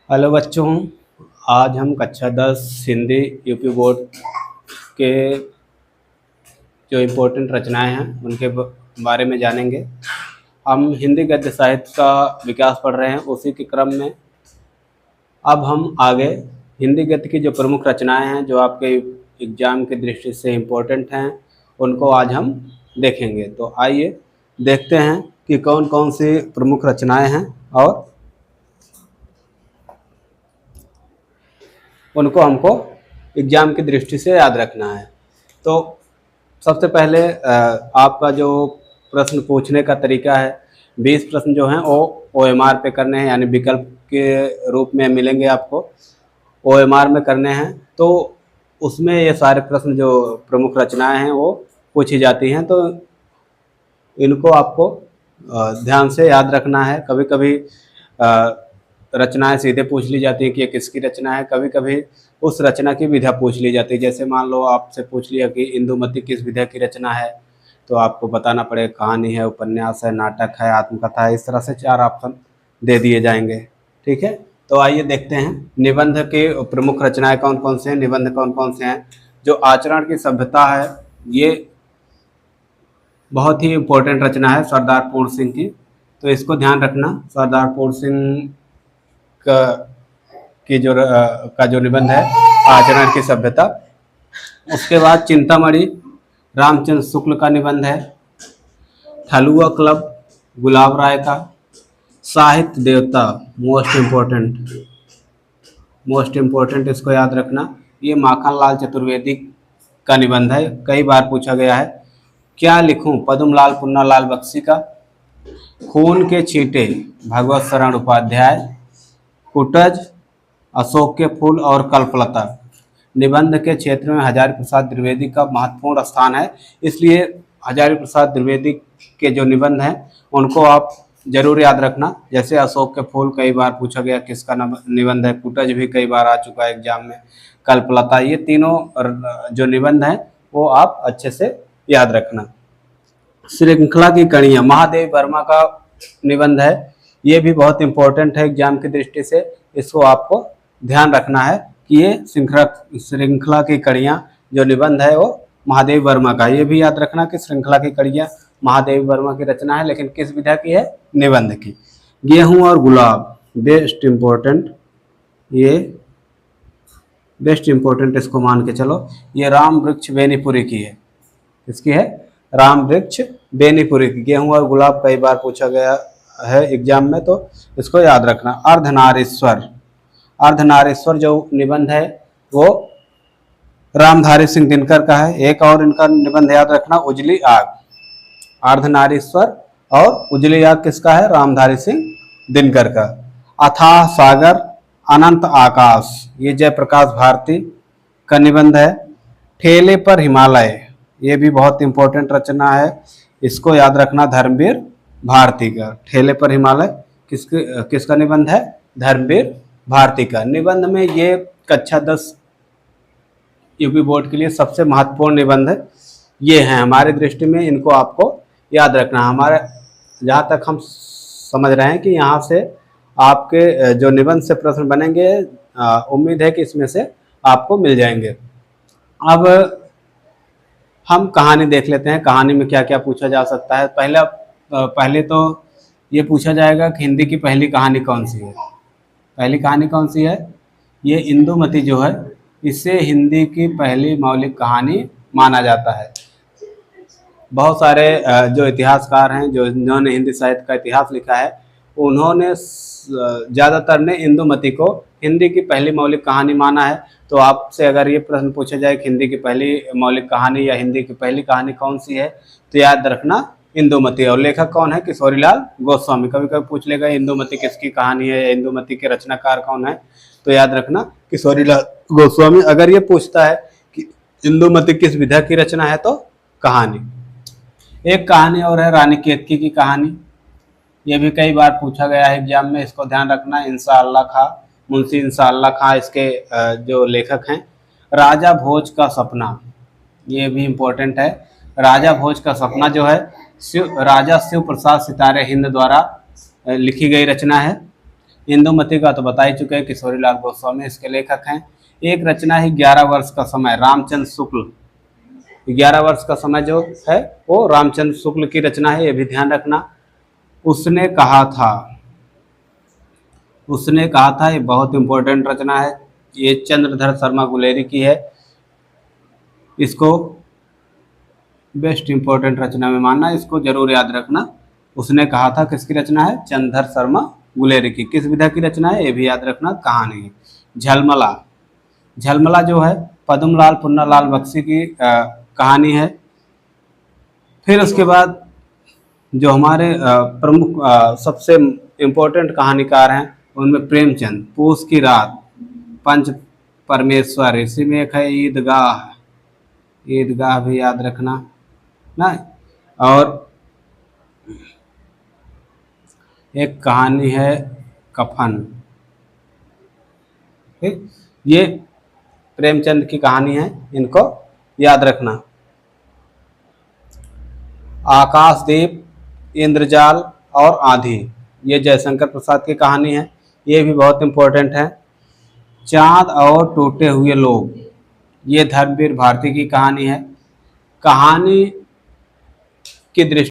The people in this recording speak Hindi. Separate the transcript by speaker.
Speaker 1: हेलो बच्चों, आज हम कक्षा 10 हिंदी यूपी बोर्ड के जो इम्पोर्टेंट रचनाएं हैं उनके बारे में जानेंगे। हम हिंदी गद्य साहित्य का विकास पढ़ रहे हैं, उसी के क्रम में अब हम आगे हिंदी गद्य की जो प्रमुख रचनाएं हैं जो आपके एग्जाम की दृष्टि से इम्पोर्टेंट हैं उनको आज हम देखेंगे। तो आइए देखते हैं कि कौन कौन सी प्रमुख रचनाएं हैं और उनको हमको एग्जाम की दृष्टि से याद रखना है। तो सबसे पहले आपका जो प्रश्न पूछने का तरीका है, 20 प्रश्न जो हैं वो OMR पे करने हैं, यानी विकल्प के रूप में मिलेंगे आपको, OMR में करने हैं। तो उसमें ये सारे प्रश्न जो प्रमुख रचनाएं हैं वो पूछी जाती हैं, तो इनको आपको ध्यान से याद रखना है। कभी कभी रचनाएं सीधे पूछ ली जाती है कि ये किसकी रचना है, कभी कभी उस रचना की विधा पूछ ली जाती है। जैसे मान लो आपसे पूछ लिया कि इंदुमती किस विधा की रचना है, तो आपको बताना पड़ेगा कहानी है, उपन्यास है, नाटक है, आत्मकथा है। इस तरह से 4 ऑप्शन दे दिए जाएंगे। ठीक है, तो आइए देखते हैं निबंध के प्रमुख रचनाएं कौन कौन से हैं, निबंध कौन कौन से हैं। जो आचरण की सभ्यता है, ये बहुत ही इम्पोर्टेंट रचना है सरदार पूर्ण सिंह की, तो इसको ध्यान रखना। सरदार पूर्ण सिंह का जो निबंध है आचरण की सभ्यता। उसके बाद चिंतामणि रामचंद्र शुक्ल का निबंध है। ठलुआ क्लब गुलाब राय का। साहित्य देवता मोस्ट इम्पोर्टेंट इसको याद रखना, ये माखन लाल चतुर्वेदी का निबंध है, कई बार पूछा गया है। क्या लिखूं पद्मलाल पुन्नालाल बख्शी का। खून के छींटे भगवत शरण उपाध्याय। कुटज अशोक के फूल और कल्पलता। निबंध के क्षेत्र में हजारी प्रसाद द्विवेदी का महत्वपूर्ण स्थान है, इसलिए हजारी प्रसाद द्विवेदी के जो निबंध हैं उनको आप जरूर याद रखना। जैसे अशोक के फूल कई बार पूछा गया किसका निबंध है, कुटज भी कई बार आ चुका है एग्जाम में, कल्पलता, ये तीनों जो निबंध हैं वो आप अच्छे से याद रखना। श्रृंखला की कड़ियाँ महादेव वर्मा का निबंध है, ये भी बहुत इंपॉर्टेंट है एग्जाम की दृष्टि से, इसको आपको ध्यान रखना है कि ये श्रृंखला की कड़ियाँ जो निबंध है वो महादेव वर्मा का। ये भी याद रखना कि श्रृंखला की कड़ियाँ महादेव वर्मा की रचना है, लेकिन किस विधा की है, निबंध की। गेहूं और गुलाब बेस्ट इंपॉर्टेंट इसको मान के चलो, ये राम वृक्ष बेनीपुरी की है। किसकी है, राम वृक्ष बेनीपुरी की। गेहूं और गुलाब कई बार पूछा गया है एग्जाम में, तो इसको याद रखना। अर्धनारीश्वर जो निबंध है वो रामधारी सिंह दिनकर का है। एक और इनका निबंध याद रखना, उजली आग। अर्धनारीश्वर और उजली आग किसका है, रामधारी सिंह दिनकर का। अथाह सागर अनंत आकाश, ये जयप्रकाश भारती का निबंध है। ठेले पर हिमालय, ये भी बहुत इंपॉर्टेंट रचना है, इसको याद रखना, धर्मवीर भारती का। ठेले पर हिमालय किसका निबंध है, धर्मवीर भारती का। निबंध में ये कक्षा 10 यूपी बोर्ड के लिए सबसे महत्वपूर्ण निबंध ये हैं हमारी दृष्टि में, इनको आपको याद रखना। हमारे जहाँ तक हम समझ रहे हैं कि यहाँ से आपके जो निबंध से प्रश्न बनेंगे, उम्मीद है कि इसमें से आपको मिल जाएंगे। अब हम कहानी देख लेते हैं, कहानी में क्या क्या पूछा जा सकता है। पहले तो ये पूछा जाएगा कि हिंदी की पहली कहानी कौन सी है। पहली कहानी कौन सी है, ये इंदुमती जो है, इसे हिंदी की पहली मौलिक कहानी माना जाता है। बहुत सारे जो इतिहासकार हैं जिन्होंने हिंदी साहित्य का इतिहास लिखा है, उन्होंने ज़्यादातर ने इंदुमती को हिंदी की पहली मौलिक कहानी माना है। तो आपसे अगर ये प्रश्न पूछा जाए कि हिंदी की पहली मौलिक कहानी या हिंदी की पहली कहानी कौन सी है, तो याद रखना इंदुमती। और लेखक कौन है, किशोरीलाल गोस्वामी। कभी कभी पूछ लेगा इंदुमती किसकी कहानी है या इंदुमती के रचनाकार कौन है, तो याद रखना किशोरीलाल गोस्वामी। अगर ये पूछता है कि इंदुमती किस विधा की रचना है, तो कहानी। एक कहानी और है रानी केतकी की कहानी, ये भी कई बार पूछा गया है एग्जाम में, इसको ध्यान रखना। इंशाअल्लाह खां, मुंशी इंशाअल्लाह खां इसके जो लेखक हैं। राजा भोज का सपना, ये भी इम्पोर्टेंट है। राजा भोज का सपना जो है राजा शिव प्रसाद सितारे हिंद द्वारा लिखी गई रचना है। इंदुमती का तो बता ही चुके हैं, किशोरीलाल गोस्वामी इसके लेखक हैं। एक रचना है 11 वर्ष का समय, रामचंद्र शुक्ल। 11 वर्ष का समय जो है वो रामचंद्र शुक्ल की रचना है, ये भी ध्यान रखना। उसने कहा था, उसने कहा था, ये बहुत इंपॉर्टेंट रचना है, ये चंद्रधर शर्मा गुलेरी की है। इसको बेस्ट इंपॉर्टेंट रचना में मानना, इसको जरूर याद रखना। उसने कहा था किसकी रचना है? चंद्रधर शर्मा गुलेरी की। किस विधा की रचना है ये भी याद रखना, कहानी है। झलमला, झलमला जो है पद्मलाल पुन्नालाल बख्शी की कहानी है। फिर उसके बाद जो हमारे प्रमुख सबसे इम्पोर्टेंट कहानीकार हैं उनमें प्रेमचंद, पूस की रात, पंच परमेश्वर, इसी में एक है ईदगाह, ईदगाह भी याद रखना ना। और एक कहानी है कफन। ठीक, ये प्रेमचंद की कहानी है, इनको याद रखना। आकाशदीप, इंद्रजाल और आंधी, ये जयशंकर प्रसाद की कहानी है, ये भी बहुत इंपॉर्टेंट है। चांद और टूटे हुए लोग, ये धर्मवीर भारती की कहानी है। कहानी की दृष्टि